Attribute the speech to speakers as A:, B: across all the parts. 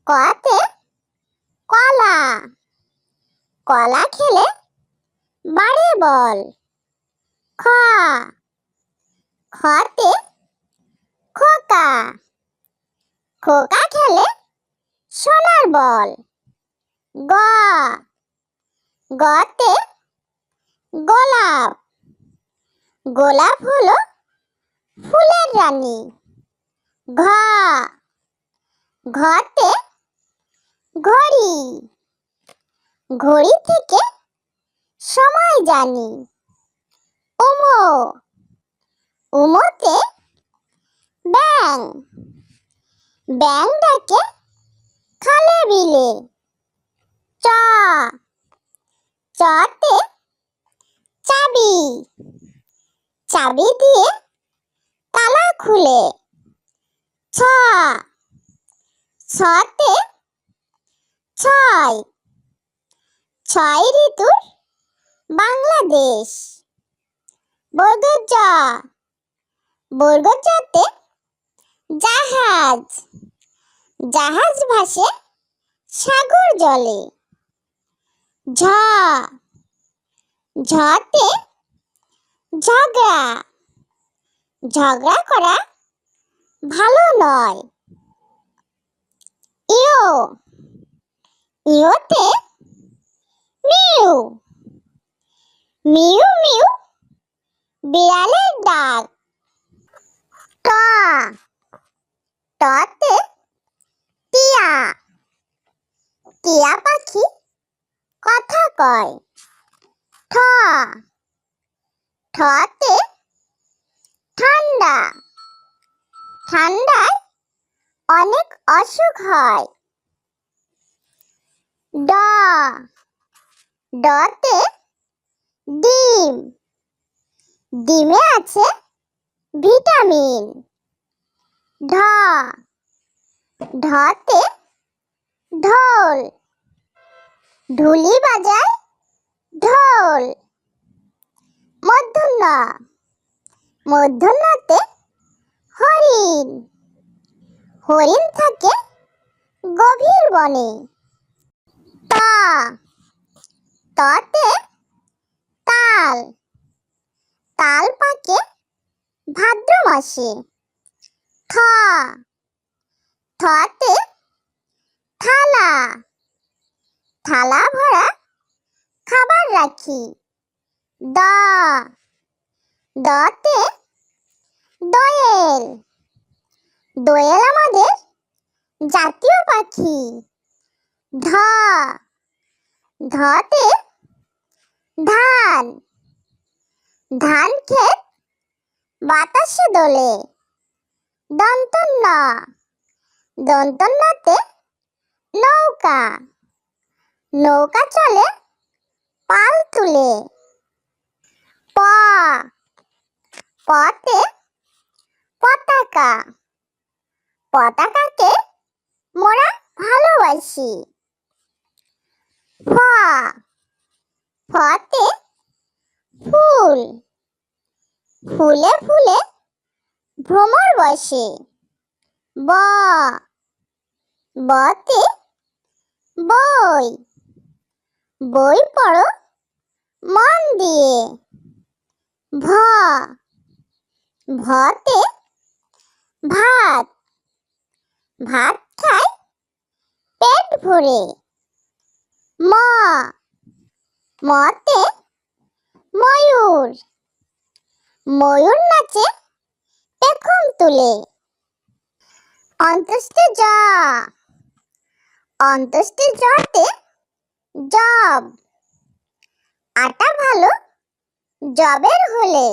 A: কতে কলা, কলা খেলে বাড়ে বল। খ, খতে খোকা, খোকা খেলে সোনার বল। গ, গতে গোলাপ, গোলাপ হলো ফুলের রানী। ঘ, ঘতে ঘড়ি, ঘড়ি থেকে সময় জানি। উম, উমতে ব্যাং, ব্যাং ডাকে খালে বিলে। চ, চতে চাবি, চাবি দিয়ে তালা খুলে। ছ, ছতে ছয়, ছয় ঋতুর বাংলাদেশ। বর্গ জ, বর্গ জতে জাহাজ, জাহাজ ভাসে সাগর জলে। ঝ, ঝতে ঝগড়া, ঝগড়া করা ভালো নয়। ইয়, ইয়তে মিউ, মিউ মিউ বিড়ালের ডাক। ট, টতে টিয়া, টিয়া পাখি কথা কয়। ঠ, ঠতে ঠান্ডা, ঠান্ডায় অনেক অসুখ হয়। ড, ডতে ডিম, ডিমে আছে ভিটামিন। ঢ, ঢতে ঢোল, ঢুলি বাজায় ঢোল। মূর্ধন্য, মূর্ধন্যতে হরিণ, হরিণ থাকে গভীর বনে। ত, ততে তাল, তাল পাকে ভাদ্র মাসে। থ, থতে থালা, থালা ভরা খাবার রাখি। দ, দতে দোয়েল, দোয়েল আমাদের জাতীয় পাখি। ধ, ধতে ধান, ধান ক্ষেত বাতাসে দোলে। দন্তন্য, দন্তন্যতে নৌকা, নৌকা চলে পাল তুলে। প, পতে পতাকা, পতাকাকে মোরা ভালোবাসি। ফ, ফতে ফুল, ফুলে ফুলে ভ্রমর বসে। ব, বতে বই, বই পড়ো মন দিয়ে। ভ, ভতে ভাত, ভাত খায় পেট ভরে। ম, মতে ময়ূর, ময়ূর নাচে পেখম তুলে। অন্ত্যেষ্টি জ, অন্ত্যেষ্টি জতে জব, আটা ভালো জবের হলে।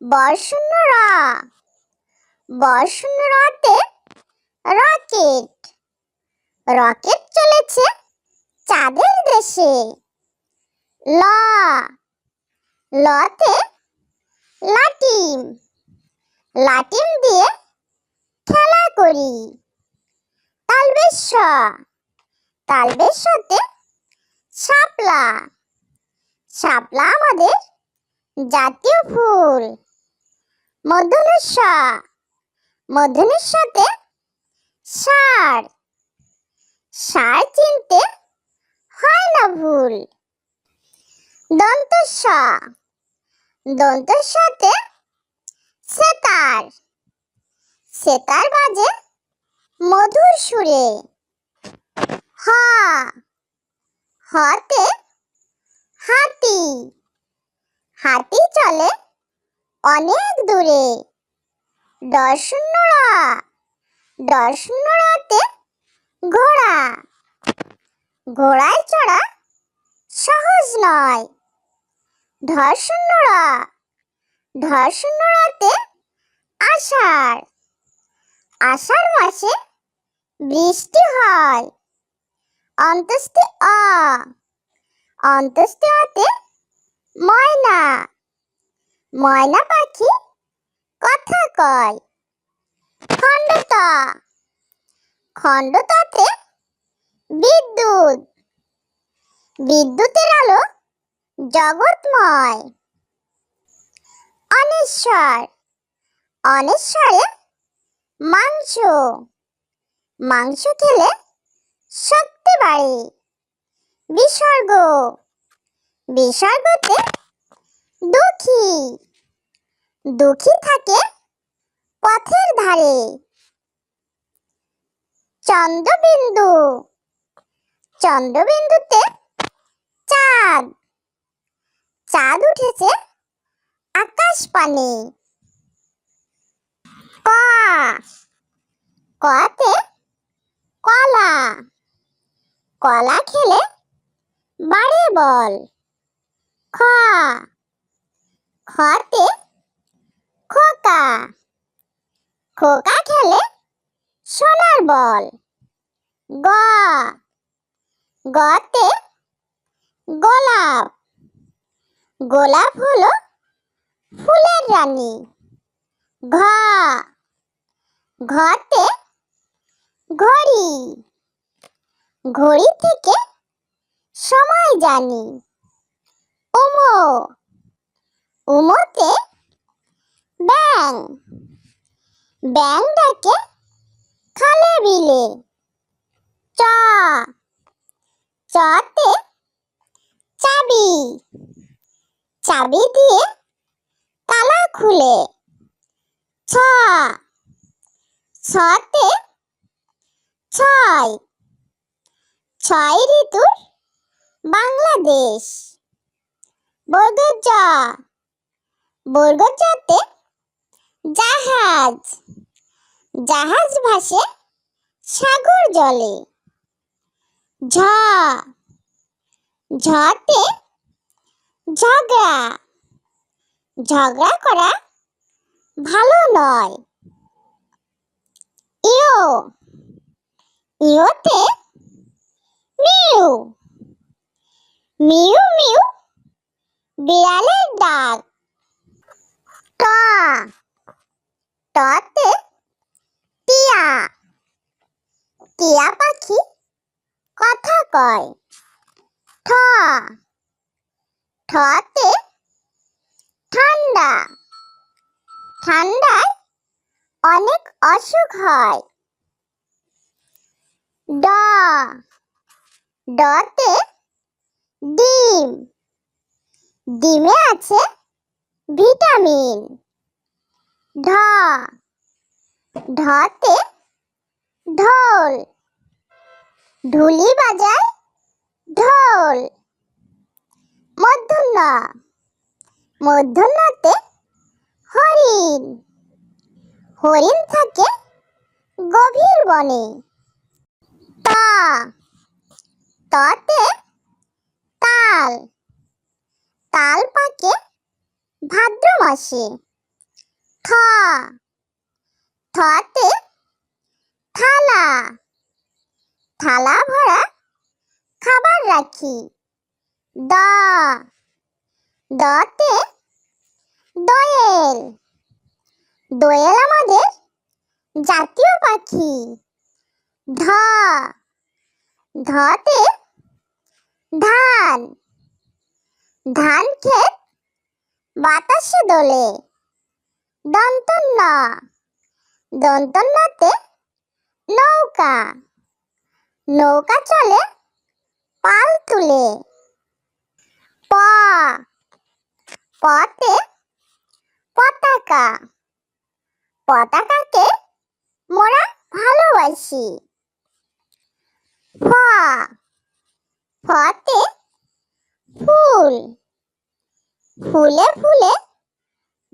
A: বর্ষণ্য র, বর্ষণ্য রতে রকেট, রকেট চলেছে চাঁদের দেশে। ল, লতে লাটিম, লাটিম দিয়ে খেলা করি। তালবেশ স, তালবেশ সতে শাপলা, শাপলা আমাদের জাতীয় ফুল। মূর্ধন্য ষ, মূর্ধন্য ষতে ষাঁড়, ষাঁড় চিনতে হয় না ভুল। দন্ত স, দন্ত সতে সেতার, সেতার বাজে মধুর সুরে। হ, হতে হাতি, হাতি চলে অনেক দূরে। ড র, রতে ঘোড়া, ঘোড়ায় চড়া সহজ নয়। ঢ রতে আষাঢ়, আষাঢ় মাসে বৃষ্টি হয়। অন্ত্যেষ্টি অ, অন্ত্যেষ্টি অতে ময়না, ময়না পাখি কথা কয়। খণ্ডত, খণ্ডততে বিদ্যুৎ, বিদ্যুতের আলো জগৎময়। অনেশ্বর, অনেশ্বরে মাংস, মাংস খেলে শক্তি বাড়ে। বিসর্গ, বিসর্গতে দুঃখী, দুঃখী থাকে পথের ধারে। চন্দ্রবিন্দু, চন্দ্রবিন্দুতে চাঁদ, চাঁদ উঠেছে আকাশ পানে। ক, কতে কলা, কলা খেলে বাড়ে বল। খ, খতে খোকা, খোকা খেলে সোনার বল। গ, গতে গোলাপ, গোলাপ হলো ফুলের রানী। ঘ, ঘতে ঘড়ি, ঘড়ি থেকে সময় জানি। উম, উমতে ব্যাঙ, ব্যাঙ ডাকে খালে বিলে। চ, চতে চাবি, চাবি দিয়ে তালা খুলে। ছ, ছতে ছয়, ছয় ঋতুর বাংলাদেশ। বর্গ জ, বর্গ জতে জাহাজ, জাহাজ ভাসে সাগর জলে। ঝ, ঝতে ঝগড়া, ঝগড়া করা ভালো নয়। ইয়, ইয়তে মিউ, মিউ মিউ বিড়ালের ডাক। ট, টতে টিয়া, টিয়া পাখি কথা কয়। ঠ, ঠতে ঠান্ডা, ঠান্ডায় অনেক অসুখ হয়। ড, ডতে ডিম, ডিমে আছে ভিটামিন। ঢ, ঢতে ঢোল, ঢুলি বাজায় ঢোল। মূর্ধন্য, মূর্ধন্যতে হরিণ, হরিণ থাকে গভীর বনে। ত, ততে তাল, তাল পাকে ভাদ্র মাসে। ঠ, ঠতে থালা, থালা ভরা খাবার রাখি। দ, দতে দোয়েল, দোয়েল আমাদের জাতীয় পাখি। ধ, ধতে ধান, ধান ক্ষেত বাতাসে দোলে। দন্তন্য, দন্তন্যতে নৌকা নৌকা চলে পাল তুলে। প পতে পতাকা পতাকাকে মোরা ভালোবাসি। ফ ফতে ফুল ফুলে ফুলে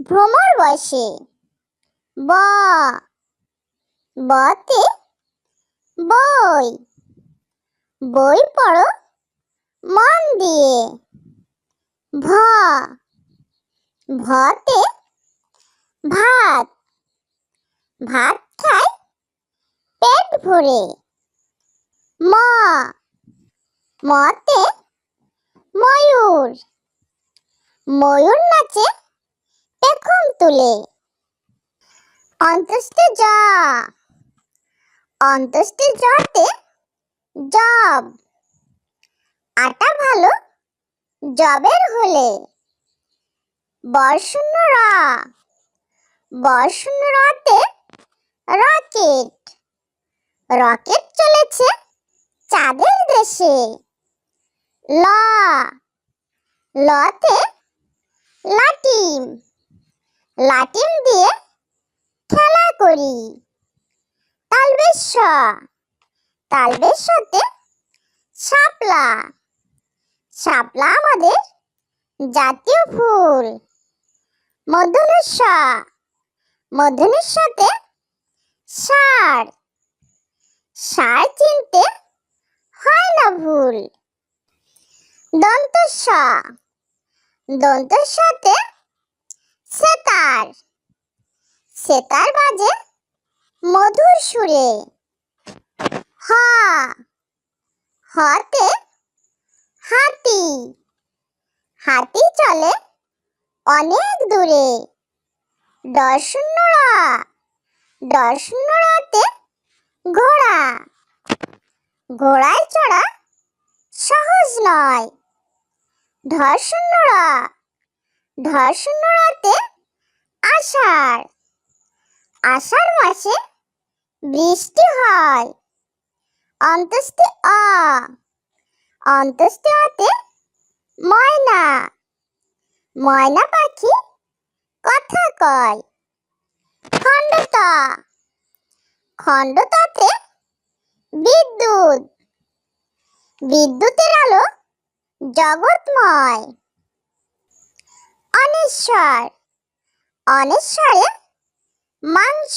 A: ভ্রমর বসে। ব বতে বই বই পড়ো মন দিয়ে। ভ ভতে ভাত ভাত খাই পেট ভরে। ম মতে ময়ূর ময়ূর নাচে পেখম তুলে। অন্ত্যেষ্টি জ অন্ত্যেষ্টি জতে জব আটা ভালো জবের হলে। বর্ষণ্য র বর্ষণ্য রতে রকেট রকেট চলেছে চাঁদের দেশে। ল লতে লাটিম লাটিম দিয়ে খেলা করি। তালবেশ তালবেশতে শাপলা শাপলা আমাদের জাতীয় ফুল। মূর্ধন্য ষ মূর্ধন্যতে ষাঁড় ষাঁড় চিনতে হয় না ভুল। দন্ত স দন্তের সাথে সেতার সেতার বাজে মধুর সুরে। হ হতে হাতি হাতি চলে অনেক দূরে। দর্শন্য র দর্শন্য রতে ঘোড়া ঘোড়ায় চড়া সহজ নয়। ধর্ষণ্য র ধর্ষণ্য রতে আষাঢ় আষাঢ় মাসে বৃষ্টি হয়। অন্ত্যেষ্টি অ অন্ত্যেষ্টি অতে ময়না ময়না পাখি কথা কয়। খণ্ডত খণ্ডততে বিদ্যুৎ বিদ্যুতের আলো জগৎময়। অনেশ্বর অনেশ্বরে মাংস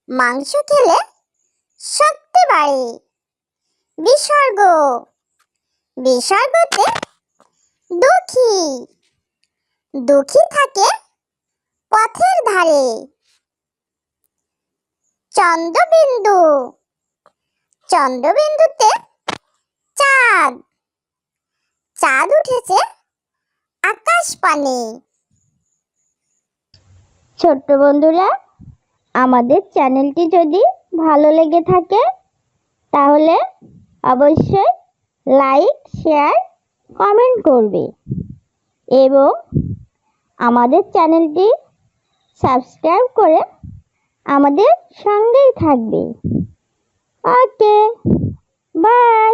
A: মাংস খেলে শক্তি বাড়ে। বিসর্গ বিসর্গতে দুঃখী দুঃখী থাকে পথের ধারে। চন্দ্রবিন্দু চন্দ্রবিন্দুতে চাঁদ চাঁদ উঠেছে আকাশ পানে।
B: ছোট্ট বন্ধুরা, আমাদের চ্যানেলটি যদি ভালো লেগে থাকে তাহলে অবশ্যই লাইক, শেয়ার, কমেন্ট করবে এবং আমাদের চ্যানেলটি সাবস্ক্রাইব করে আমাদের সঙ্গেই থাকবে। ওকে, বাই।